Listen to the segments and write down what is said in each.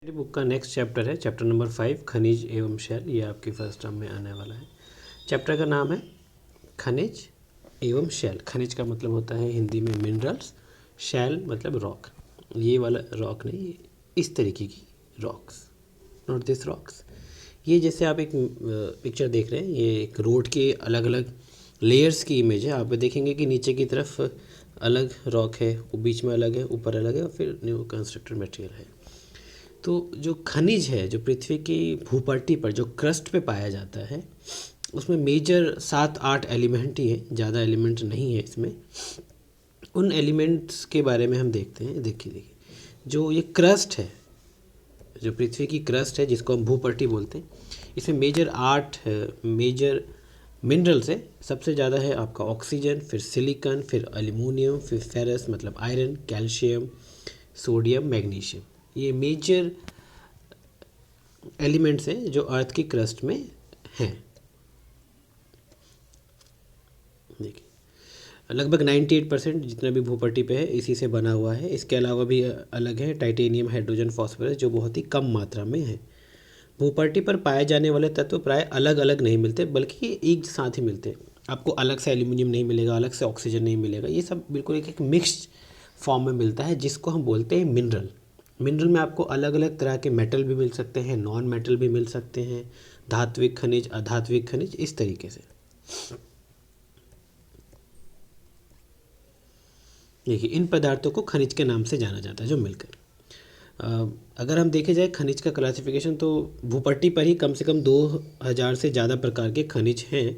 मेरी बुक का next chapter है चैप्टर नंबर 5 खनिज एवं शैल। ये आपकी फर्स्ट टर्म में आने वाला है। चैप्टर का नाम है खनिज एवं शैल। खनिज का मतलब होता है हिंदी में मिनरल्स, शैल मतलब रॉक। ये वाला रॉक नहीं, इस तरीके की रॉक्स, नॉट दिस रॉक्स। ये जैसे आप एक पिक्चर देख रहे हैं, ये एक रोड के अलग अलग लेयर्स की इमेज है। आप देखेंगे कि नीचे की तरफ अलग रॉक है, वो बीच में अलग है, ऊपर अलग है और फिर न्यू कंस्ट्रक्टेड मटेरियल है। तो जो खनिज है, जो पृथ्वी की भूपट्टी पर जो क्रस्ट पे पाया जाता है, उसमें मेजर 7-8 एलिमेंट ही है, ज़्यादा एलिमेंट नहीं है इसमें। उन एलिमेंट्स के बारे में हम देखते हैं। देखिए जो ये क्रस्ट है, जो पृथ्वी की क्रस्ट है जिसको हम भूपट्टी बोलते हैं, इसमें मेजर 8 मेजर मिनरल्स है। सबसे ज़्यादा है आपका ऑक्सीजन, फिर सिलिकॉन, फिर एल्यूमिनियम, फिर फेरस मतलब आयरन, कैल्शियम, सोडियम, मैग्नीशियम। ये मेजर एलिमेंट्स हैं जो अर्थ की क्रस्ट में हैं। देखिए लगभग 98% जितना भी भूपट्टी पे है इसी से बना हुआ है। इसके अलावा भी अलग है टाइटेनियम, हाइड्रोजन, फॉस्फोरस, जो बहुत ही कम मात्रा में है। भूपट्टी पर पाए जाने वाले तत्व प्राय अलग अलग नहीं मिलते, बल्कि ये एक साथ ही मिलते हैं। आपको अलग से एल्यूमिनियम नहीं मिलेगा, अलग से ऑक्सीजन नहीं मिलेगा। ये सब बिल्कुल एक मिक्स्ड फॉर्म में मिलता है, जिसको हम बोलते हैं मिनरल। मिनरल में आपको अलग अलग तरह के मेटल भी मिल सकते हैं, नॉन मेटल भी मिल सकते हैं, धात्विक खनिज, अधात्विक खनिज, इस तरीके से। देखिए इन पदार्थों को खनिज के नाम से जाना जाता है जो मिलकर। अगर हम देखे जाए खनिज का क्लासिफिकेशन, तो भूपट्टी पर ही कम से कम 2000 से ज़्यादा प्रकार के खनिज हैं,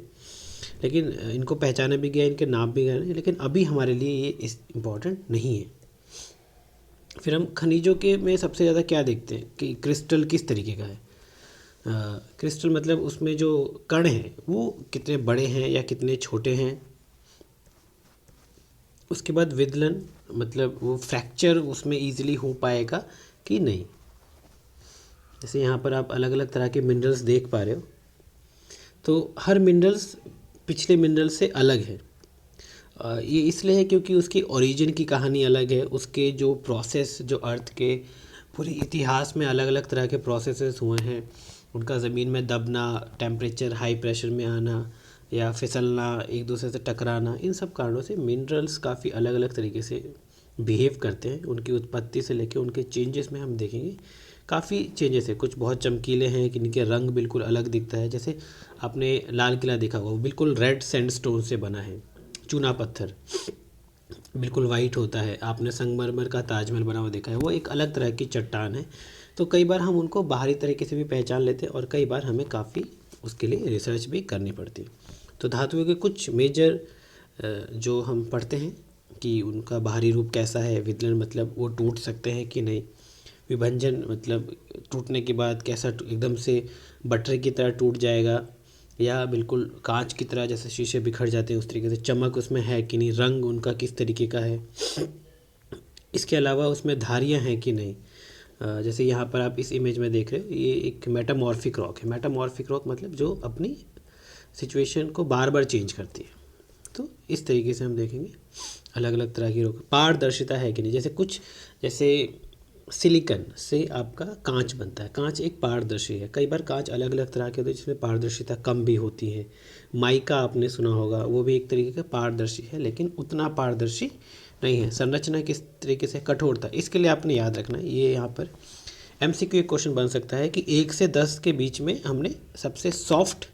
लेकिन इनको पहचाना भी गया, इनके नाम भी गए, लेकिन अभी हमारे लिए ये इम्पॉर्टेंट नहीं है। फिर हम खनिजों के में सबसे ज़्यादा क्या देखते हैं कि क्रिस्टल किस तरीके का है। क्रिस्टल मतलब उसमें जो कण हैं वो कितने बड़े हैं या कितने छोटे हैं। उसके बाद विदलन मतलब वो फ्रैक्चर उसमें ईजिली हो पाएगा कि नहीं। जैसे यहाँ पर आप अलग अलग तरह के मिनरल्स देख पा रहे हो, तो हर मिनरल्स पिछले मिनरल से अलग है। ये इसलिए है क्योंकि उसकी ओरिजिन की कहानी अलग है। उसके जो प्रोसेस, जो अर्थ के पूरे इतिहास में अलग अलग तरह के प्रोसेसेस हुए हैं, उनका ज़मीन में दबना, टेम्परेचर हाई प्रेशर में आना या फिसलना, एक दूसरे से टकराना, इन सब कारणों से मिनरल्स काफ़ी अलग अलग तरीके से बिहेव करते हैं। उनकी उत्पत्ति से लेकर उनके चेंजेस में हम देखेंगे काफ़ी चेंजेस है। कुछ बहुत चमकीले हैं कि इनके रंग बिल्कुल अलग दिखता है। जैसे आपने लाल किला देखा होगा, वो बिल्कुल रेड सैंडस्टोन से बना है, चूना पत्थर बिल्कुल वाइट होता है। आपने संगमरमर का ताजमहल बना हुआ देखा है, वो एक अलग तरह की चट्टान है। तो कई बार हम उनको बाहरी तरीके से भी पहचान लेते हैं और कई बार हमें काफ़ी उसके लिए रिसर्च भी करनी पड़ती है। तो धातुओं के कुछ मेजर जो हम पढ़ते हैं कि उनका बाहरी रूप कैसा है। विदलन मतलब वो टूट सकते हैं कि नहीं। विभंजन मतलब टूटने के बाद कैसा एकदम से बटरे की तरह टूट जाएगा या बिल्कुल कांच की तरह जैसे शीशे बिखर जाते हैं उस तरीके से। चमक उसमें है कि नहीं, रंग उनका किस तरीके का है। इसके अलावा उसमें धारियाँ हैं कि नहीं। जैसे यहाँ पर आप इस इमेज में देख रहे हो, ये एक मेटामॉर्फिक रॉक है। मेटामॉर्फिक रॉक मतलब जो अपनी सिचुएशन को बार बार चेंज करती है। तो इस तरीके से हम देखेंगे अलग अलग तरह की रॉक। पारदर्शिता है कि नहीं, जैसे कुछ जैसे सिलिकॉन से आपका कांच बनता है। कांच एक पारदर्शी है। कई बार कांच अलग अलग तरह के होते हैं जिसमें पारदर्शिता कम भी होती है। माइका आपने सुना होगा, वो भी एक तरीके का पारदर्शी है, लेकिन उतना पारदर्शी नहीं है। संरचना किस तरीके से, कठोरता, इसके लिए आपने याद रखना है। ये यहाँ पर MCQ एक क्वेश्चन बन सकता है कि 1 से 10 के बीच में हमने सबसे सॉफ्ट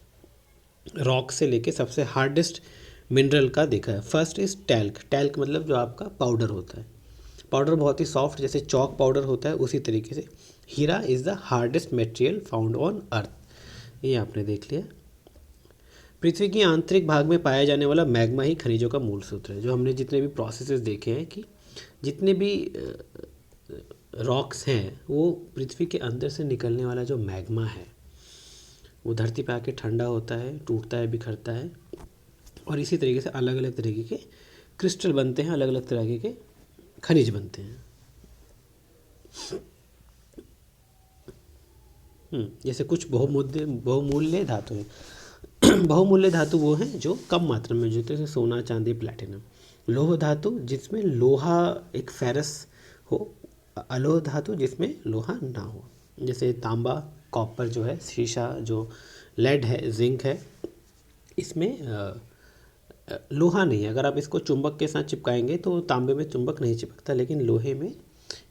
रॉक से लेके सबसे हार्डेस्ट मिनरल का देखा है। First is talc. टैल्क मतलब जो आपका पाउडर होता है। पाउडर बहुत ही सॉफ्ट, जैसे चॉक पाउडर होता है उसी तरीके से। हीरा is the hardest material found on earth, ये आपने देख लिया। पृथ्वी की आंतरिक भाग में पाया जाने वाला मैग्मा ही खनिजों का मूल सूत्र है। जो हमने जितने भी प्रोसेसेस देखे हैं कि जितने भी रॉक्स हैं, वो पृथ्वी के अंदर से निकलने वाला जो मैग्मा है वो धरती पे आके ठंडा होता है, टूटता है, बिखरता है और इसी तरीके से अलग अलग तरीके के क्रिस्टल बनते हैं, अलग अलग तरीके के खनिज बनते हैं। जैसे कुछ बहुमूल्य धातु हैं। बहुमूल्य धातु वो हैं जो कम मात्रा में, जैसे सोना, चांदी, प्लैटिनम। लोह धातु जिसमें लोहा एक फेरस हो, अलोह धातु जिसमें लोहा ना हो। जैसे तांबा, कॉपर जो है, शीशा, जो लेड है, जिंक है, इसमें लोहा नहीं है। अगर आप इसको चुंबक के साथ चिपकाएंगे तो तांबे में चुंबक नहीं चिपकता, लेकिन लोहे में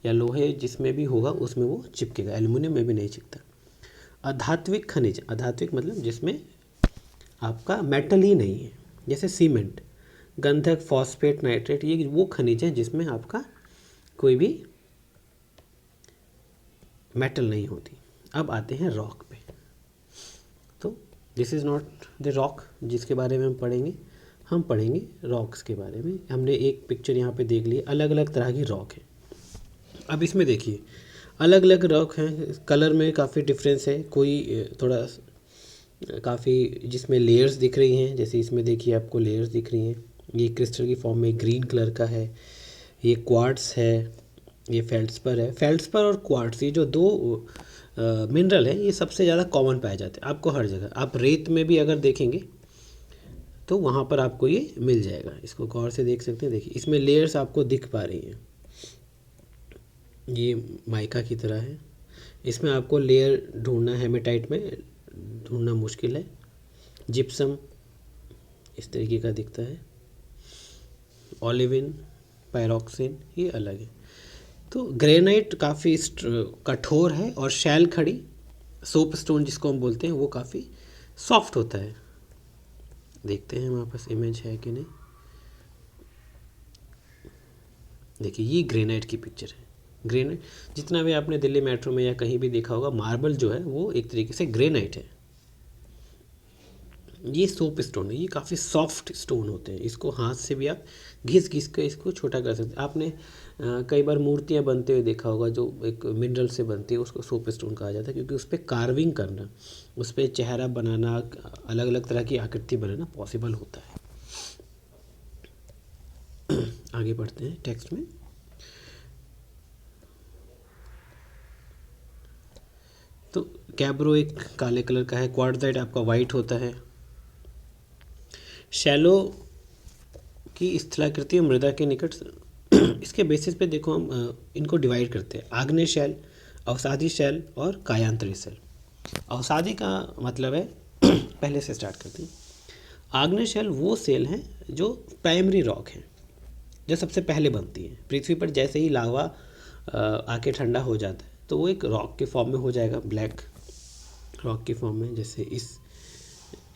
या लोहे जिसमें भी होगा उसमें वो चिपकेगा। एल्युमिनियम में भी नहीं चिपकता। अधात्विक खनिज, अधात्विक मतलब जिसमें आपका मेटल ही नहीं है, जैसे सीमेंट, गंधक, फॉस्फेट, नाइट्रेट, ये वो खनिज हैं जिसमें आपका कोई भी मेटल नहीं होती। अब आते हैं रॉक पे। तो this is not the rock जिसके बारे में हम पढ़ेंगे रॉक्स के बारे में। हमने एक पिक्चर यहाँ पे देख ली, अलग अलग तरह की रॉक है। अब इसमें देखिए अलग अलग रॉक हैं, कलर में काफ़ी डिफरेंस है, कोई थोड़ा काफ़ी जिसमें लेयर्स दिख रही हैं, जैसे इसमें देखिए आपको लेयर्स दिख रही हैं। ये क्रिस्टल की फॉर्म में ग्रीन कलर का है, ये क्वार्ट्स है, ये फेल्ड्सपर है। फेल्ड्सपर और क्वार्ट्स ये जो दो मिनरल है, ये सबसे ज़्यादा कॉमन पाए जाते हैं आपको हर जगह। आप रेत में भी अगर देखेंगे तो वहाँ पर आपको ये मिल जाएगा। इसको गौर से देख सकते हैं, देखिए इसमें लेयर्स आपको दिख पा रही हैं, ये माइका की तरह है। इसमें आपको लेयर ढूंढना, हेमेटाइट में ढूंढना मुश्किल है। जिप्सम इस तरीके का दिखता है, ओलिविन, पायरोक्सिन ये अलग है। तो ग्रेनाइट काफ़ी कठोर है, और शैल खड़ी, सोप स्टोन जिसको हम बोलते हैं, वो काफ़ी सॉफ्ट होता है। देखते हैं हमारे पास इमेज है कि नहीं। देखिए ये ग्रेनाइट की पिक्चर है। ग्रेनाइट जितना भी आपने दिल्ली मेट्रो में या कहीं भी देखा होगा, मार्बल जो है वो एक तरीके से ग्रेनाइट है। ये सोप स्टोन है, ये काफ़ी सॉफ्ट स्टोन होते हैं। इसको हाथ से भी आप घिस घिस के इसको छोटा कर सकते हैं। आपने कई बार मूर्तियाँ बनते हुए देखा होगा, जो एक मिनरल से बनती है, उसको सोप स्टोन कहा जाता है, क्योंकि उस पर कार्विंग करना, उस पर चेहरा बनाना, अलग अलग तरह की आकृति बनाना पॉसिबल होता है। आगे बढ़ते हैं टेक्स्ट में। तो गैब्रो एक काले कलर का है, क्वार्ट्ज़ाइट आपका वाइट होता है। शैलो की स्थलाकृति मृदा के निकट इसके बेसिस पे देखो हम इनको डिवाइड करते हैं, आग्नेय शैल, अवसादी शैल और कायांतरी शैल। अवसादी का मतलब है पहले से स्टार्ट करते हैं। आग्नेय शैल वो सेल हैं जो प्राइमरी रॉक हैं, जो सबसे पहले बनती है। पृथ्वी पर जैसे ही लावा आके ठंडा हो जाता है तो वो एक रॉक के फॉर्म में हो जाएगा, ब्लैक रॉक की फॉर्म में, जैसे इस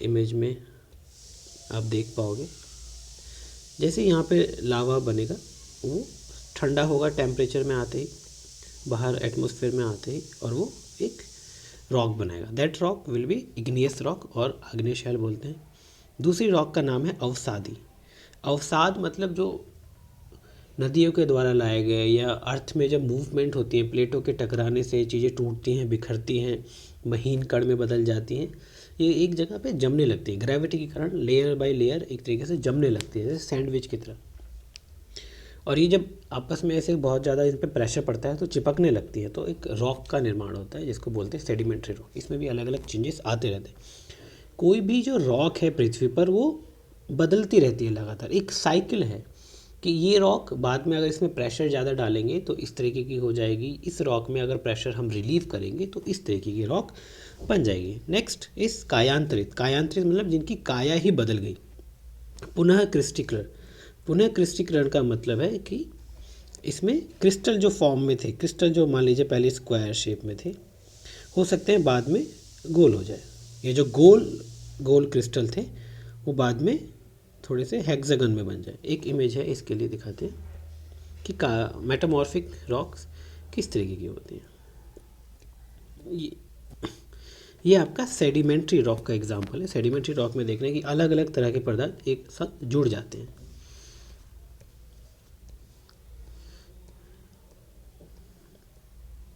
इमेज में आप देख पाओगे। जैसे यहाँ पे लावा बनेगा, वो ठंडा होगा टेम्परेचर में आते ही, बाहर एटमॉस्फेयर में आते ही, और वो एक रॉक बनाएगा। That rock will be igneous rock, और आग्नेय शैल बोलते हैं। दूसरी रॉक का नाम है अवसादी। अवसाद मतलब जो नदियों के द्वारा लाए गए, या अर्थ में जब मूवमेंट होती है, प्लेटों के टकराने से चीज़ें टूटती हैं, बिखरती हैं, महीन कण में बदल जाती हैं, ये एक जगह पे जमने लगती है। ग्रेविटी के कारण लेयर बाय लेयर एक तरीके से जमने लगती है, जैसे सैंडविच की तरह। और ये जब आपस में ऐसे बहुत ज़्यादा इन पर प्रेशर पड़ता है तो चिपकने लगती है, तो एक रॉक का निर्माण होता है, जिसको बोलते हैं सेडिमेंट्री रॉक। इसमें भी अलग अलग चेंजेस आते रहते हैं। कोई भी जो रॉक है पृथ्वी पर, वो बदलती रहती है लगातार, एक साइकिल है कि ये रॉक बाद में अगर इसमें प्रेशर ज़्यादा डालेंगे तो इस तरीके की हो जाएगी, इस रॉक में अगर प्रेशर हम रिलीव करेंगे तो इस तरीके की रॉक बन जाएगी। नेक्स्ट इस कायांतरित। कायांतरित मतलब जिनकी काया ही बदल गई। पुनः क्रिस्टिकलर। पुनः क्रिस्टिकलर का मतलब है कि इसमें क्रिस्टल जो फॉर्म में थे, क्रिस्टल जो मान लीजिए पहले स्क्वायर शेप में थे, हो सकते हैं बाद में गोल हो जाए। ये जो गोल गोल क्रिस्टल थे वो बाद में थोड़े से हेक्सागन में बन जाए। एक इमेज है, इसके लिए दिखाते हैं कि मेटामॉर्फिक रॉक्स किस तरीके की होती हैं। ये आपका सेडिमेंट्री रॉक का एग्जांपल है। सेडिमेंट्री रॉक में देखना है कि अलग अलग तरह के पदार्थ एक साथ जुड़ जाते हैं।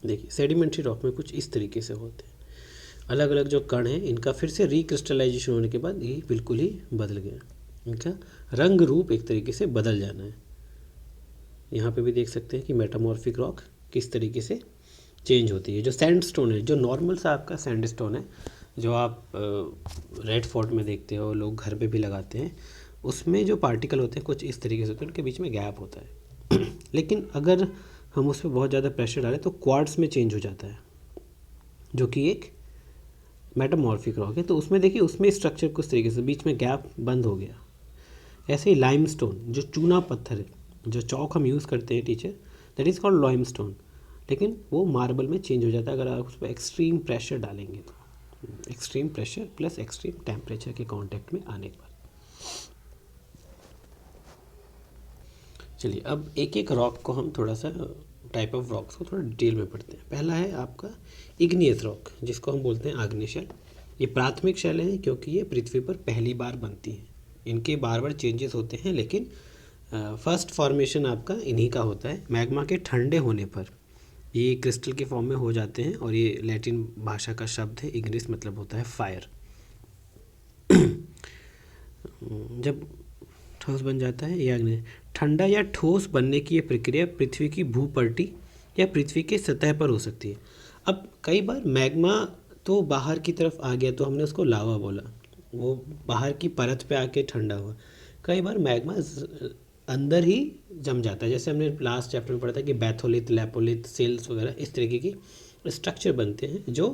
देखिए सेडिमेंट्री रॉक में कुछ इस तरीके से होते हैं, अलग अलग जो कण हैं इनका फिर से रिक्रिस्टलाइजेशन होने के बाद ये बिल्कुल ही बदल गया, इनका रंग रूप एक तरीके से बदल जाना है। यहाँ पे भी देख सकते हैं कि मेटामॉर्फिक रॉक किस तरीके से चेंज होती है। जो सैंडस्टोन है, जो नॉर्मल सा आपका सैंडस्टोन है, जो आप रेड फोर्ट में देखते हो, लोग घर पे भी लगाते हैं, उसमें जो पार्टिकल होते हैं कुछ इस तरीके से होते हैं, उनके बीच में गैप होता है लेकिन अगर हम उस पर बहुत ज़्यादा प्रेशर डालें तो क्वार्ट्स में चेंज हो जाता है। जो कि एक मेटामॉर्फिक रॉक है। तो उसमें देखिए, उसमें स्ट्रक्चर कुछ तरीके से बीच में गैप बंद हो गया। ऐसे ही लाइमस्टोन, जो चूना पत्थर है, जो चौक हम यूज़ करते हैं teacher, that is called limestone, लेकिन वो मार्बल में चेंज हो जाता है अगर आप उस पर एक्सट्रीम प्रेशर डालेंगे तो। Extreme pressure plus extreme temperature के कांटेक्ट में आने पर। चलिए अब एक एक रॉक को हम थोड़ा सा, टाइप ऑफ रॉक्स को थोड़ा डिटेल में पढ़ते हैं। पहला है आपका इग्नियस रॉक, जिसको हम बोलते हैं आग्नेय शैल। ये प्राथमिक शैल हैं क्योंकि ये पृथ्वी पर पहली बार बनती हैं। इनके बार बार चेंजेस होते हैं, लेकिन फर्स्ट फॉर्मेशन आपका इन्हीं का होता है। मैग्मा के ठंडे होने पर ये क्रिस्टल के फॉर्म में हो जाते हैं, और ये लैटिन भाषा का शब्द है इग्निस, मतलब होता है फायर। जब ठोस बन जाता है या ठंडा या ठोस बनने की ये प्रक्रिया पृथ्वी की भूपट्टी या पृथ्वी के सतह पर हो सकती है। अब कई बार मैग्मा तो बाहर की तरफ आ गया तो हमने उसको लावा बोला, वो बाहर की परत पे आके ठंडा हुआ। कई बार मैग्मा अंदर ही जम जाता है, जैसे हमने लास्ट चैप्टर में पढ़ा था कि बैथोलिथ, लैपोलिथ, सेल्स वगैरह इस तरीके की स्ट्रक्चर बनते हैं जो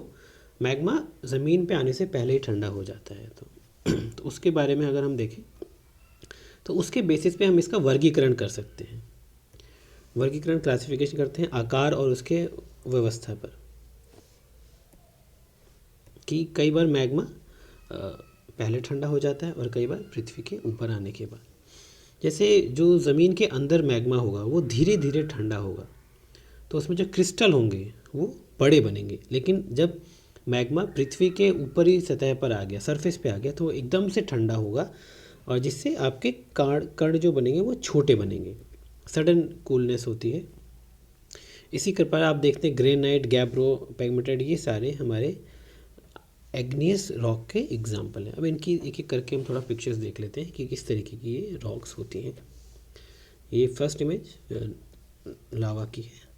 मैग्मा ज़मीन पे आने से पहले ही ठंडा हो जाता है। तो उसके बारे में अगर हम देखें तो उसके बेसिस पे हम इसका वर्गीकरण कर सकते हैं। वर्गीकरण, क्लासिफिकेशन करते हैं आकार और उसके व्यवस्था पर, कि कई बार मैग्मा पहले ठंडा हो जाता है और कई बार पृथ्वी के ऊपर आने के बाद। जैसे जो ज़मीन के अंदर मैग्मा होगा वो धीरे धीरे ठंडा होगा, तो उसमें जो क्रिस्टल होंगे वो बड़े बनेंगे। लेकिन जब मैग्मा पृथ्वी के ऊपरी सतह पर आ गया, सरफेस पे आ गया, तो वो एकदम से ठंडा होगा, और जिससे आपके कण जो बनेंगे वो छोटे बनेंगे, सडन कूलनेस होती है। इसी प्रकार आप देखते हैं ग्रेनाइट, गैब्रो, पेगमेटाइट, ये सारे हमारे एग्नियस रॉक के एग्जाम्पल हैं। अब इनकी एक एक करके हम थोड़ा पिक्चर्स देख लेते हैं कि किस तरीके की ये रॉक्स होती हैं। ये फर्स्ट इमेज लावा की है,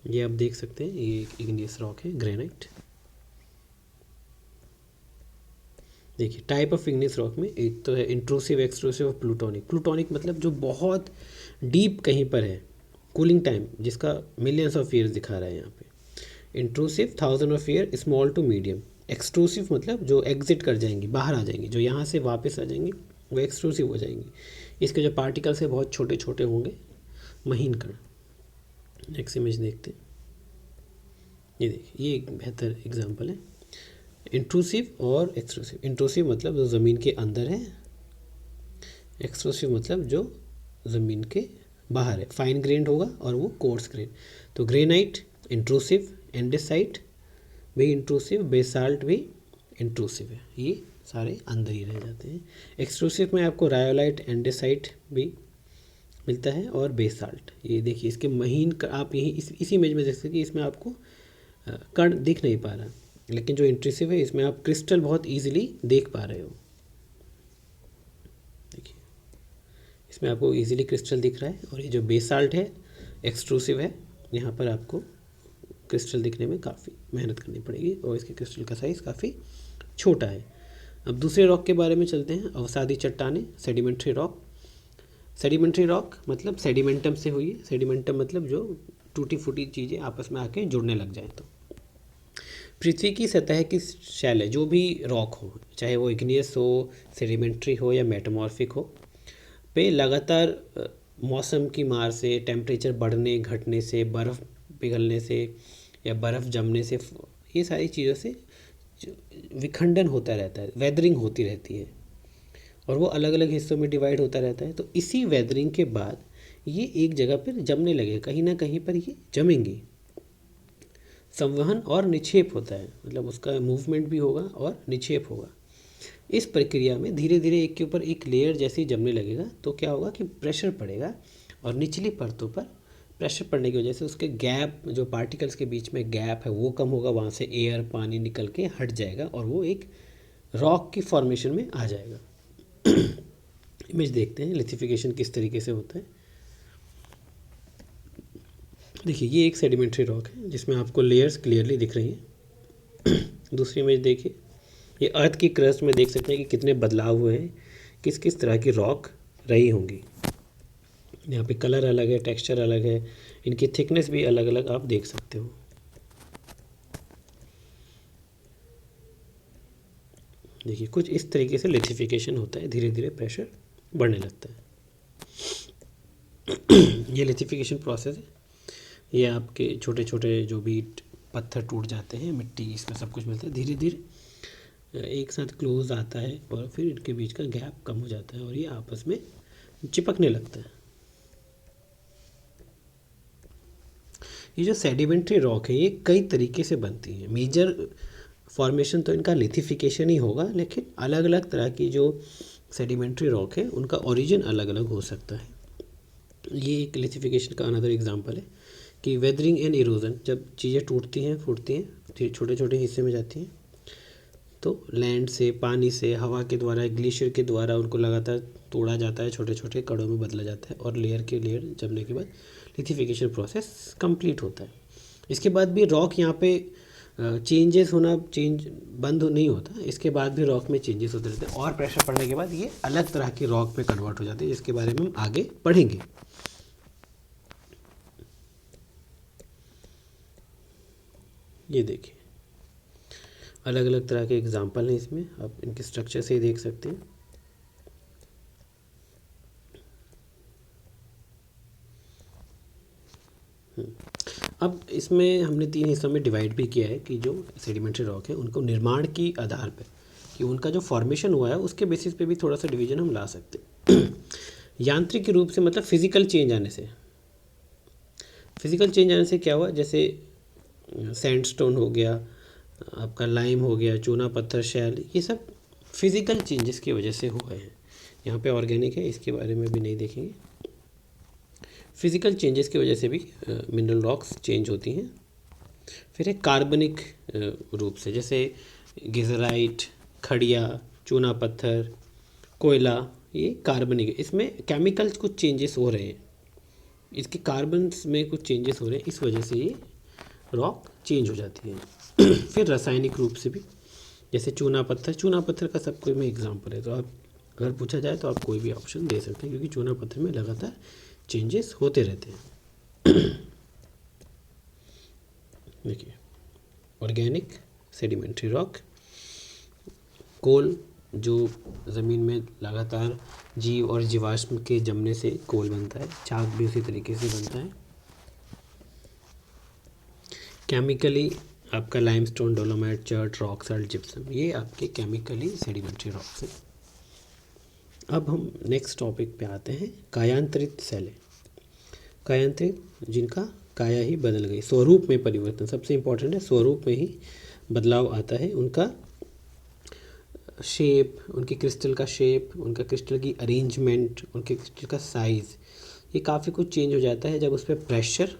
ये आप देख सकते हैं, ये एक इग्नियस रॉक है, ग्रेनाइट। देखिए टाइप ऑफ इग्नियस रॉक में एक तो है इंट्रूसिव, एक्सट्रूसिव और प्लूटोनिक। प्लूटोनिक मतलब जो बहुत डीप कहीं पर है, कूलिंग टाइम जिसका मिलियंस ऑफ ईयर्स दिखा रहा है यहाँ पे। Intrusive 1000 of year, small to medium. Extrusive मतलब जो एग्जिट कर जाएंगी, बाहर आ जाएंगी, जो यहाँ से वापस आ जाएंगी वो एक्सट्रूसिव हो जाएंगी। इसके जो पार्टिकल्स है बहुत छोटे छोटे होंगे, महीन कण। नेक्स्ट इमेज देखते हैं, ये देखिए, ये एक बेहतर एग्जांपल है इंट्रूसिव और एक्सट्रूसिव। इंट्रूसिव मतलब जो ज़मीन के अंदर है, एक्सट्रूसिव मतलब जो ज़मीन के बाहर है, फाइन ग्रेन्ड होगा और वो कोर्स ग्रेन। तो ग्रेनाइट इंट्रूसिव, एंडेसाइट भी इंट्रूसिव, बेसाल्ट भी इंट्रूसिव है, ये सारे अंदर ही रह जाते हैं। एक्सट्रूसिव में आपको रायोलाइट, एंडेसाइट भी मिलता है और बेसाल्ट। ये देखिए इसके महीन आप यही इसी इमेज में देख सकते हैं कि इसमें आपको कण दिख नहीं पा रहा, लेकिन जो इंट्रूसिव है इसमें आप क्रिस्टल बहुत ईजिली देख पा रहे हो। देखिए इसमें आपको ईजिली क्रिस्टल दिख रहा है, और ये जो बेसाल्ट है एक्सट्रूसिव है, यहाँ पर आपको क्रिस्टल दिखने में काफ़ी मेहनत करनी पड़ेगी और इसके क्रिस्टल का साइज़ काफ़ी छोटा है। अब दूसरे रॉक के बारे में चलते हैं, अवसादी चट्टानें, सेडिमेंट्री रॉक। सेडिमेंट्री रॉक मतलब सेडिमेंटम से हुई है। सेडिमेंटम मतलब जो टूटी फूटी चीज़ें आपस में आके जुड़ने लग जाए। तो पृथ्वी की सतह की शैल है, जो भी रॉक हो, चाहे वो इग्नियस हो, सेडिमेंट्री हो या मेटामॉर्फिक हो, पे लगातार मौसम की मार से, टेम्परेचर बढ़ने घटने से, बर्फ़ पिघलने से या बर्फ़ जमने से, ये सारी चीज़ों से विखंडन होता रहता है, वेदरिंग होती रहती है, और वो अलग अलग हिस्सों में डिवाइड होता रहता है। तो इसी वेदरिंग के बाद ये एक जगह पर जमने लगे, कहीं ना कहीं पर ये जमेंगी। संवहन और निक्षेप होता है, मतलब उसका मूवमेंट भी होगा और निक्षेप होगा। इस प्रक्रिया में धीरे धीरे एक के ऊपर एक लेयर जैसे ही जमने लगेगा तो क्या होगा कि प्रेशर पड़ेगा, और निचली परतों पर प्रेशर पड़ने की वजह से उसके गैप, जो पार्टिकल्स के बीच में गैप है वो कम होगा, वहाँ से एयर, पानी निकल के हट जाएगा और वो एक रॉक की फॉर्मेशन में आ जाएगा। इमेज देखते हैं लिथिफिकेशन किस तरीके से होता है। देखिए ये एक सेडिमेंट्री रॉक है जिसमें आपको लेयर्स क्लियरली दिख रही हैं। दूसरी इमेज देखिए, ये अर्थ की क्रस्ट में देख सकते हैं कि कितने बदलाव हुए हैं, किस किस तरह की रॉक रही होंगी। यहाँ पे कलर अलग है, टेक्सचर अलग है, इनकी थिकनेस भी अलग अलग आप देख सकते हो। देखिए कुछ इस तरीके से लिथिफिकेशन होता है, धीरे धीरे प्रेशर बढ़ने लगता है। ये लिथिफिकेशन प्रोसेस है। ये आपके छोटे छोटे जो भी पत्थर टूट जाते हैं, मिट्टी, इसमें सब कुछ मिलता है, धीरे धीरे एक साथ क्लोज आता है और फिर इनके बीच का गैप कम हो जाता है और ये आपस में चिपकने लगता है। ये जो सेडिमेंट्री रॉक है ये कई तरीके से बनती है। मेजर फॉर्मेशन तो इनका लिथिफिकेशन ही होगा, लेकिन अलग अलग तरह की जो सेडिमेंट्री रॉक है उनका ओरिजिन अलग अलग हो सकता है। ये एक लिथिफिकेशन का अनदर एग्जांपल है कि वेदरिंग एंड इरोजन, जब चीज़ें टूटती हैं, फूटती हैं, छोटे छोटे हिस्से में जाती हैं, तो लैंड से, पानी से, हवा के द्वारा, ग्लेशियर के द्वारा उनको लगातार तोड़ा जाता है, छोटे छोटे कणों में बदला जाता है और लेयर के लेयर जमने के बाद लिथिफिकेशन प्रोसेस कंप्लीट होता है। इसके बाद भी रॉक यहाँ पे चेंजेस होना बंद नहीं होता, इसके बाद भी रॉक में चेंजेस होते रहते हैं और प्रेशर पड़ने के बाद ये अलग तरह की रॉक में कन्वर्ट हो जाती है, जिसके बारे में हम आगे पढ़ेंगे। ये देखिए अलग अलग तरह के एग्जाम्पल हैं इसमें, आप इनके स्ट्रक्चर से ही देख सकते हैं। अब इसमें हमने 3 हिस्सों में डिवाइड भी किया है कि जो सेडिमेंट्री रॉक है उनको निर्माण की आधार पर, कि उनका जो फॉर्मेशन हुआ है उसके बेसिस पे भी थोड़ा सा डिवीजन हम ला सकते हैं। यांत्रिक रूप से मतलब फिजिकल चेंज आने से, क्या हुआ, जैसे सैंडस्टोन हो गया, आपका लाइम हो गया, चूना पत्थर, शैल, ये सब फिजिकल चेंजेस की वजह से हुए हैं। यहाँ पे ऑर्गेनिक है, इसके बारे में भी नहीं देखेंगे। फिजिकल चेंजेस की वजह से भी मिनरल रॉक्स चेंज होती हैं। फिर एक कार्बनिक रूप से, जैसे गिजराइट, खड़िया, चूना पत्थर, कोयला, ये कार्बनिक है। इसमें केमिकल्स कुछ चेंजेस हो रहे हैं, इसके कार्बन्स में कुछ चेंजेस हो रहे हैं, इस वजह से ये रॉक चेंज हो जाती है। फिर रासायनिक रूप से भी, जैसे चूना पत्थर का सब कोई में एग्जाम्पल है, तो आप अगर पूछा जाए तो आप कोई भी ऑप्शन दे सकते हैं, क्योंकि चूना पत्थर में लगातार चेंजेस होते रहते हैं। देखिए ऑर्गेनिक सेडिमेंट्री रॉक, कोल, जो ज़मीन में लगातार जीव और जीवाश्म के जमने से कोल बनता है, चाक भी उसी तरीके से बनता है। केमिकली आपका limestone, dolomite, chert, rock salt, gypsum, ये आपके केमिकली सेडिमेंट्री रॉक्स हैं। अब हम नेक्स्ट टॉपिक पे आते हैं, कायांतरित सेलें। कायांतरित, जिनका काया ही बदल गई, स्वरूप में परिवर्तन सबसे इम्पोर्टेंट है, स्वरूप में ही बदलाव आता है। उनका शेप, उनके क्रिस्टल का शेप, उनका क्रिस्टल की अरेंजमेंट, उनके क्रिस्टल का साइज़, ये काफ़ी कुछ चेंज हो जाता है जब उस पर प्रेशर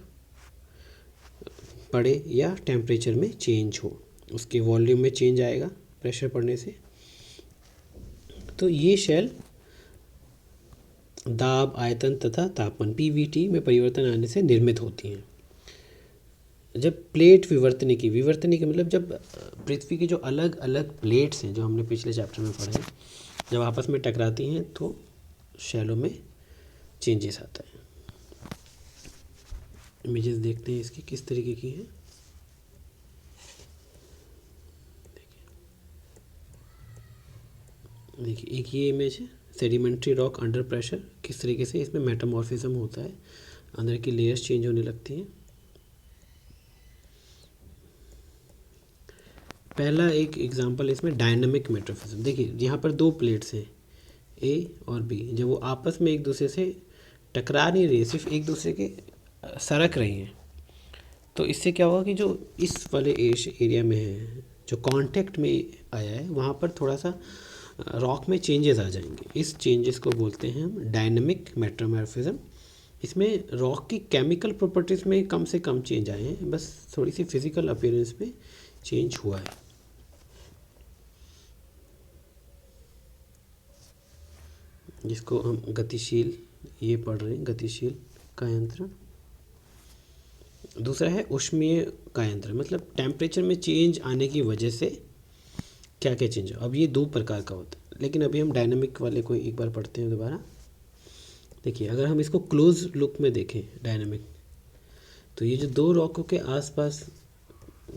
पड़े या टेम्परेचर में चेंज हो। उसके वॉल्यूम में चेंज आएगा प्रेशर पड़ने से। तो ये शेल दाब, आयतन तथा तापमान पीवीटी में परिवर्तन आने से निर्मित होती हैं। जब प्लेट विवर्तनिकी की मतलब जब पृथ्वी की जो अलग अलग प्लेट्स हैं, जो हमने पिछले चैप्टर में पढ़े हैं, जब आपस में टकराती हैं तो शैलों में चेंजेस आता है। इमेजेस देखते हैं इसकी किस तरीके की हैं। देखिए एक ये इमेज है, सेडिमेंट्री रॉक अंडर प्रेशर, किस तरीके से इसमें मेटामॉर्फिज्म होता है, अंदर की लेयर्स चेंज होने लगती हैं। पहला एक एग्जांपल इसमें डायनामिक मेटामॉर्फिज्म। देखिए यहाँ पर 2 प्लेट्स हैं, ए और बी, जब वो आपस में एक दूसरे से टकरा नहीं रही, सिर्फ एक दूसरे के सरक रही हैं, तो इससे क्या होगा कि जो इस वाले एरिया में है, जो कांटेक्ट में आया है, वहाँ पर थोड़ा सा रॉक में चेंजेस आ जाएंगे। इस चेंजेस को बोलते हैं हम डायनामिक मेटामॉर्फिज्म। इसमें रॉक की केमिकल प्रॉपर्टीज़ में कम से कम चेंज आए हैं, बस थोड़ी सी फिजिकल अपीयरेंस में चेंज हुआ है। जिसको हम गतिशील ये पढ़ रहे हैं, गतिशील कायांतरण। दूसरा है ऊष्मीय कायांतरण, मतलब टेम्परेचर में चेंज आने की वजह से क्या क्या चेंज हो। अब ये 2 प्रकार का होता है, लेकिन अभी हम डायनामिक वाले को एक बार पढ़ते हैं दोबारा। देखिए अगर हम इसको क्लोज लुक में देखें डायनामिक, तो ये जो दो रॉकों के आसपास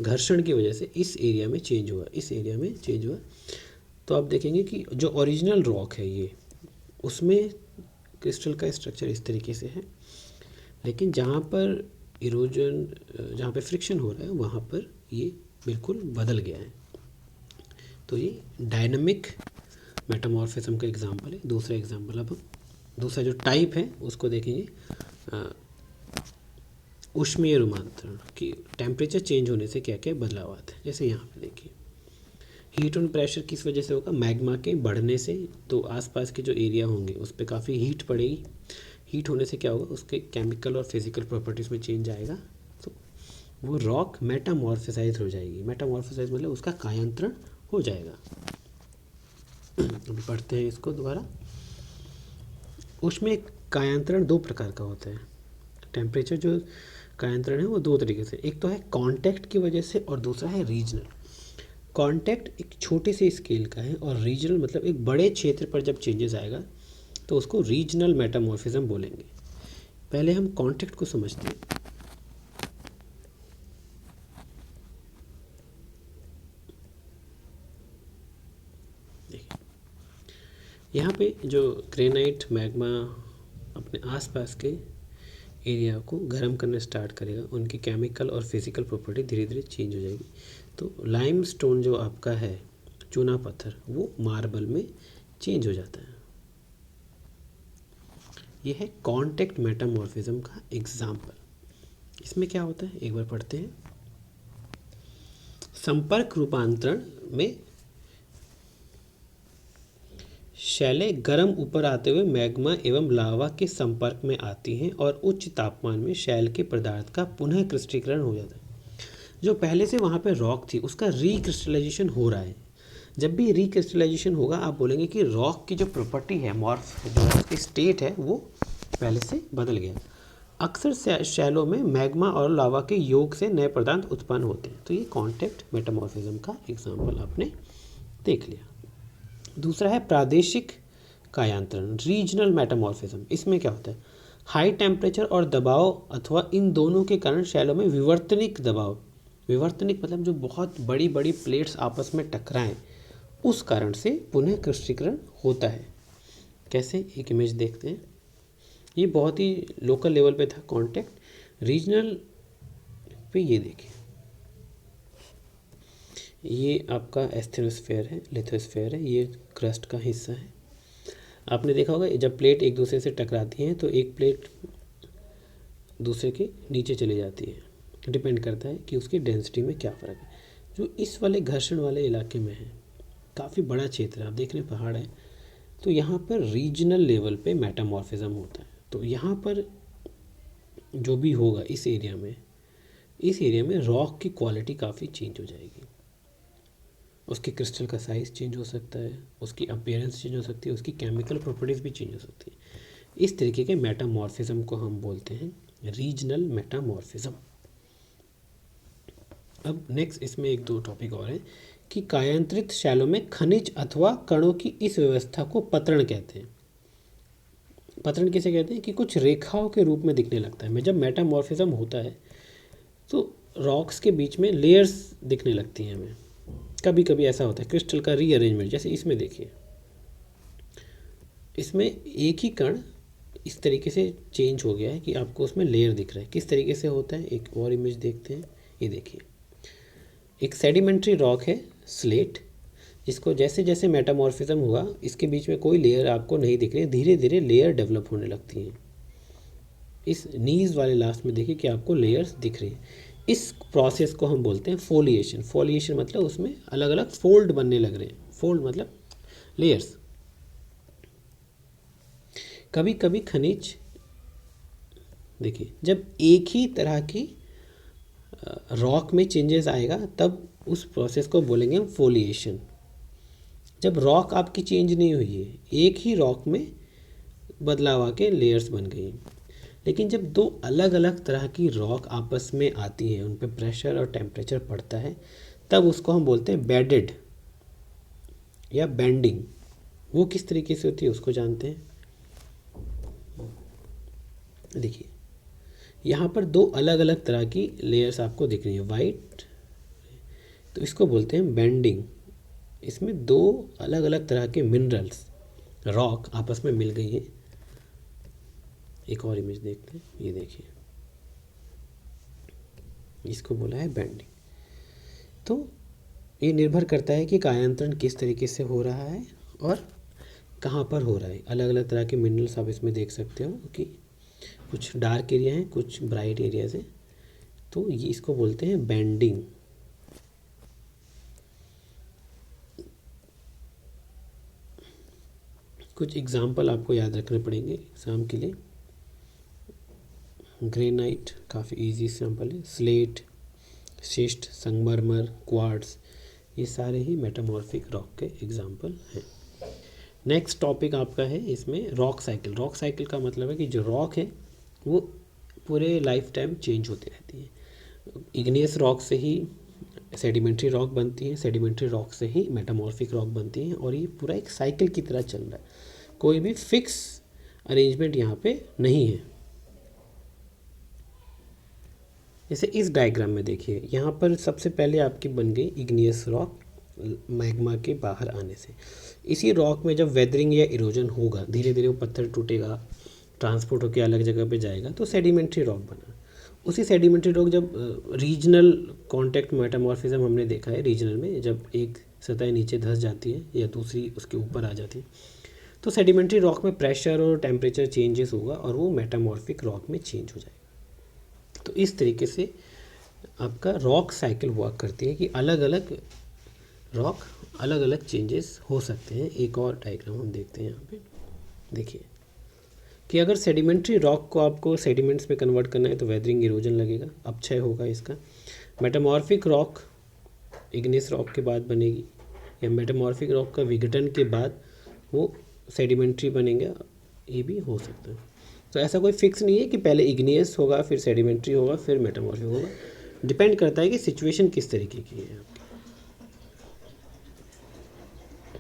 घर्षण की वजह से इस एरिया में चेंज हुआ, इस एरिया में चेंज हुआ। तो आप देखेंगे कि जो ओरिजिनल रॉक है ये, उसमें क्रिस्टल का स्ट्रक्चर इस तरीके से है, लेकिन जहाँ पर इरोजन, जहाँ पे फ्रिक्शन हो रहा है वहाँ पर ये बिल्कुल बदल गया है। तो ये डायनामिक मेटामॉर्फिज्म का एग्जांपल है। दूसरा एग्जांपल, अब दूसरा जो टाइप है उसको देखेंगे, ऊष्मीय रूपांतरण की टेम्परेचर चेंज होने से क्या क्या बदलाव आते हैं। जैसे यहाँ पे देखिए, हीट और प्रेशर किस वजह से होगा, मैग्मा के बढ़ने से। तो आसपास के जो एरिया होंगे उस पर काफ़ी हीट पड़ेगी, हीट होने से क्या होगा, उसके केमिकल और फिजिकल प्रॉपर्टीज़ में चेंज आएगा, तो वो रॉक मेटामॉर्फिसाइज हो जाएगी। मेटामॉर्फिसाइज मतलब उसका कायांतरण हो जाएगा। अभी पढ़ते हैं इसको दोबारा। उसमें कायांतरण दो प्रकार का होता है। टेम्परेचर जो कायांतरण है वो दो तरीके से, एक तो है कांटेक्ट की वजह से और दूसरा है रीजनल। कांटेक्ट एक छोटे से स्केल का है और रीजनल मतलब एक बड़े क्षेत्र पर जब चेंजेस आएगा तो उसको रीजनल मेटामॉर्फिज्म बोलेंगे। पहले हम कांटेक्ट को समझते हैं। देखिए यहाँ पे जो ग्रेनाइट मैग्मा अपने आसपास के एरिया को गर्म करना स्टार्ट करेगा, उनकी केमिकल और फिजिकल प्रॉपर्टी धीरे धीरे चेंज हो जाएगी। तो लाइमस्टोन जो आपका है, चूना पत्थर, वो मार्बल में चेंज हो जाता है। ये है कांटेक्ट मेटामॉर्फिज्म का एग्जाम्पल। इसमें क्या होता है एक बार पढ़ते हैं। संपर्क रूपांतरण में शैलें गर्म ऊपर आते हुए मैग्मा एवं लावा के संपर्क में आती हैं और उच्च तापमान में शैल के पदार्थ का पुनः क्रिस्टलीकरण हो जाता है। जो पहले से वहाँ पे रॉक थी उसका रिक्रिस्टलाइजेशन हो रहा है। जब भी रिक्रिस्टलाइजेशन होगा आप बोलेंगे कि रॉक की जो प्रॉपर्टी है, मॉर्फ जो उसकी स्टेट है, वो पहले से बदल गया। अक्सर शैलों में मैग्मा और लावा के योग से नए पदार्थ उत्पन्न होते हैं। तो ये कांटेक्ट मेटामॉर्फिज्म का एग्जाम्पल आपने देख लिया। दूसरा है प्रादेशिक कायांतरण, रीजनल मेटामॉर्फिज्म। इसमें क्या होता है, हाई टेम्परेचर और दबाव अथवा इन दोनों के कारण शैलों में विवर्तनिक दबाव, विवर्तनिक मतलब जो बहुत बड़ी बड़ी प्लेट्स आपस में टकराएं, उस कारण से पुनः क्रिस्टलीकरण होता है। कैसे, एक इमेज देखते हैं। ये बहुत ही लोकल लेवल पे था कांटेक्ट। रीजनल पे ये देखिए, ये आपका एस्थेनोस्फेयर है, लिथोस्फेयर है, ये क्रस्ट का हिस्सा है। आपने देखा होगा जब प्लेट एक दूसरे से टकराती हैं तो एक प्लेट दूसरे के नीचे चली जाती है। डिपेंड करता है कि उसकी डेंसिटी में क्या फ़र्क है। जो इस वाले घर्षण वाले इलाके में है, काफ़ी बड़ा क्षेत्र है, आप देख रहे हैं पहाड़ है, तो यहाँ पर रीजनल लेवल पे मेटामॉर्फिज्म होता है। तो यहाँ पर जो भी होगा इस एरिया में रॉक की क्वालिटी काफ़ी चेंज हो जाएगी। उसके क्रिस्टल का साइज़ चेंज हो सकता है, उसकी अपीयरेंस चेंज हो सकती है, उसकी केमिकल प्रॉपर्टीज़ भी चेंज हो सकती है। इस तरीके के मेटामॉर्फिज्म को हम बोलते हैं रीजनल मेटामॉर्फिज्म। अब नेक्स्ट इसमें एक दो टॉपिक और हैं कि कायांतरित शैलों में खनिज अथवा कणों की इस व्यवस्था को पतरण कहते हैं। पतरण किसे कहते हैं कि कुछ रेखाओं के रूप में दिखने लगता है। जब मेटामॉर्फिज्म होता है तो रॉक्स के बीच में लेयर्स दिखने लगती हैं हमें। कभी कभी ऐसा होता है क्रिस्टल का रीअरेंजमेंट, जैसे इसमें देखिए, इसमें एक ही कण इस तरीके से चेंज हो गया है कि आपको उसमें लेयर दिख रहा है। किस तरीके से होता है, एक और इमेज देखते हैं। ये देखिए, एक सेडिमेंट्री रॉक है स्लेट, जिसको जैसे जैसे मेटामॉर्फिज्म हुआ इसके बीच में कोई लेयर आपको नहीं दिख रही, धीरे धीरे लेयर डेवलप होने लगती हैं। इस नीज वाले लास्ट में देखिए कि आपको लेयर्स दिख रही है। इस प्रोसेस को हम बोलते हैं फोलिएशन। फोलिएशन मतलब उसमें अलग अलग फोल्ड बनने लग रहे हैं। फोल्ड मतलब लेयर्स। कभी कभी खनिज, देखिए जब एक ही तरह की रॉक में चेंजेस आएगा तब उस प्रोसेस को बोलेंगे हम फोलिएशन। जब रॉक आपकी चेंज नहीं हुई है, एक ही रॉक में बदलाव आके लेयर्स बन गई। लेकिन जब दो अलग अलग तरह की रॉक आपस में आती हैं, उन पर प्रेशर और टेम्परेचर पड़ता है, तब उसको हम बोलते हैं बेडेड या बेंडिंग। वो किस तरीके से होती है उसको जानते हैं। देखिए यहाँ पर दो अलग अलग तरह की लेयर्स आपको दिख रही है, वाइट, तो इसको बोलते हैं बेंडिंग। इसमें दो अलग अलग तरह के मिनरल्स, रॉक आपस में मिल गई हैं। एक और इमेज देखते हैं, ये देखिए, इसको बोला है बेंडिंग। तो ये निर्भर करता है कि कायांतरण किस तरीके से हो रहा है और कहाँ पर हो रहा है। अलग अलग तरह के मिनरल्स आप इसमें देख सकते हो कि कुछ डार्क एरिया हैं, कुछ ब्राइट एरियाज हैं, तो ये इसको बोलते हैं बेंडिंग। कुछ एग्जाम्पल आपको याद रखने पड़ेंगे एग्ज़ाम के लिए। ग्रेनाइट काफ़ी इजी एग्जाम्पल है, स्लेट, शिस्ट, संगमरमर, क्वार्ट्ज, ये सारे ही मेटामॉर्फिक रॉक के एग्जाम्पल हैं। नेक्स्ट टॉपिक आपका है इसमें रॉक साइकिल। रॉक साइकिल का मतलब है कि जो रॉक है वो पूरे लाइफ टाइम चेंज होती रहती है। इग्नियस रॉक से ही सेडिमेंट्री रॉक बनती है, सेडिमेंट्री रॉक से ही मेटामॉर्फिक रॉक बनती है, और ये पूरा एक साइकिल की तरह चल रहा है। कोई भी फिक्स अरेंजमेंट यहाँ पे नहीं है। जैसे इस डायग्राम में देखिए, यहाँ पर सबसे पहले आपकी बन गई इग्नियस रॉक मैग्मा के बाहर आने से। इसी रॉक में जब वेदरिंग या इरोजन होगा, धीरे धीरे वो पत्थर टूटेगा, ट्रांसपोर्ट होकर अलग जगह पे जाएगा, तो सेडिमेंट्री रॉक बना। उसी सेडिमेंट्री रॉक जब रीजनल कॉन्टैक्ट मेटामॉर्फिज्म हमने देखा है, रीजनल में जब एक सतह नीचे धंस जाती है या दूसरी उसके ऊपर आ जाती है, तो सेडिमेंट्री रॉक में प्रेशर और टेम्परेचर चेंजेस होगा और वो मेटामॉर्फिक रॉक में चेंज हो जाएगा। तो इस तरीके से आपका रॉक साइकिल हुआ करती है कि अलग अलग रॉक अलग अलग चेंजेस हो सकते हैं। एक और डायग्राम हम देखते हैं यहाँ पे, देखिए कि अगर सेडिमेंट्री रॉक को आपको सेडिमेंट्स में कन्वर्ट करना है तो वेदरिंग इरोजन लगेगा, अपक्षय होगा इसका। मेटामॉर्फिक रॉक इग्नियस रॉक के बाद बनेगी, या मेटामॉर्फिक रॉक का विघटन के बाद वो सेडिमेंट्री बनेगा, ये भी हो सकता है। तो ऐसा कोई फिक्स नहीं है कि पहले इग्नियस होगा, फिर सेडिमेंट्री होगा, फिर मेटामॉर्फिक होगा। डिपेंड करता है कि सिचुएशन किस तरीके की है।